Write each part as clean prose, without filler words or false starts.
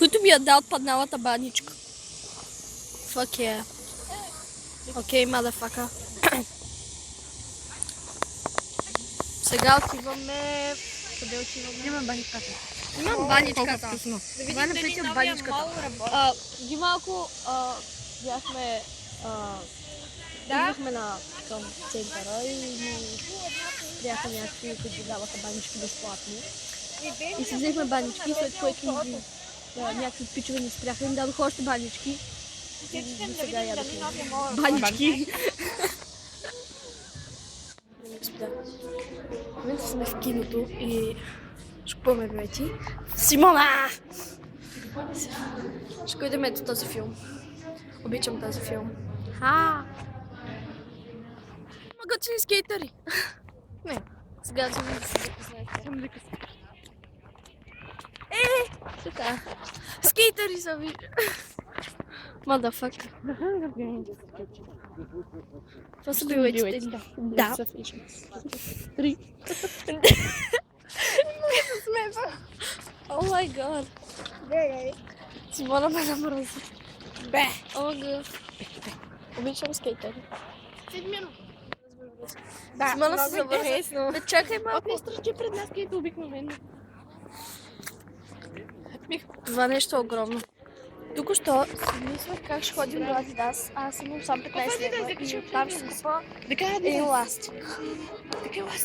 Който ми я дал отпадналата баничка. Fuck yeah. Окей, motherfucker. Сега отиваме... Къде отиваме? Няма баничката. Имам баничката. Да видим Това е дали напред от новия баничката. мол работи. Ги малко бяхме... Идвахме на към центъра и ни бяха някакви, които даваха банички безплатно. И си взехме банички, след което някакви пичове ни спряха и ни дадоха още банички. И сега ядохме банички. Господа, в момента сме в киното и ще купуваме билети. Симона! Ще ходим ето този филм. Обичам този филм. Има готини скейтъри. Не, сега съм да се запознаете. Така. Скейтъри са ви. Motherfucker. Това са билетите. Да. Три. О май гад. Симона ме намръзва. Бе. О гад. Обичам скейтъри. Да, Симона се много завърза. интересно. Бе, чакай малко. Не стръчи пред нас, където обикновено. Това нещо е огромно. Тук-що си мислях как ще ходим до Адидас, а аз имам сам 15 лева и оттам ще купа един ластик.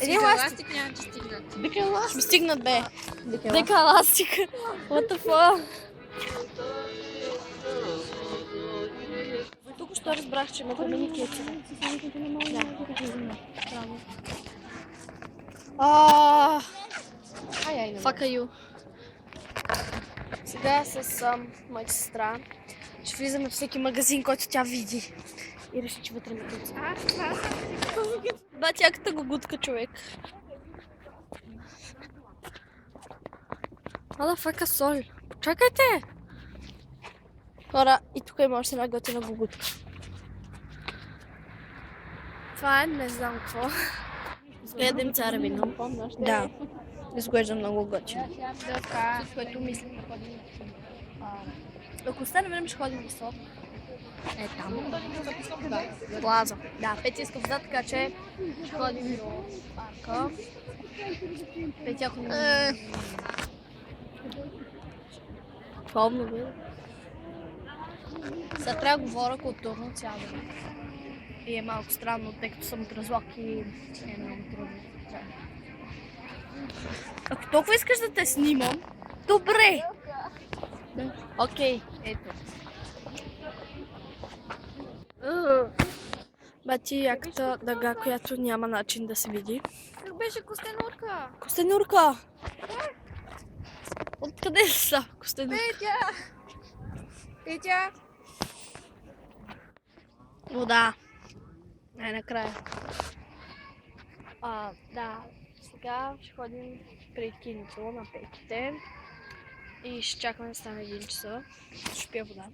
Един ластик. няма да стигнат. Ще ми стигнат, бе. Дека ластик. What the fuck? Тук-що разбрах, че имате мини кетчуп. Fuck you. Сега с моята сестра ще влизаме във всеки магазин, който тя види. И реши, че вътре ме тъци. Батяката гугутка, човек. Мадафака соль. Чакайте! Хора, и тук има още една готина гугутка. Това е не знам какво. Гледам царевина. Да. Изглежда много готино. Което мисля да ходим. Ако остане време, ще ходим на СОП. Е там. Плаза. Да, Петя иска вода, така че ще ходим до парка. Петя, ако не... Помня, бе. Сега трябва да говоря културно цял ден. И е малко странно, тъй като съм от разлог и е много трудно. Ако толкова искаш да те снимам, добре! Окей, ето. Бати яката дъга, която няма начин да се види. Как беше Костенурка? Костенурка! Откъде са Костенурка? Петя! Вода. Най-накрая. Да, сега ще ходим пред киното на петите и ще чакаме да стане 1 часа. Ще пия вода.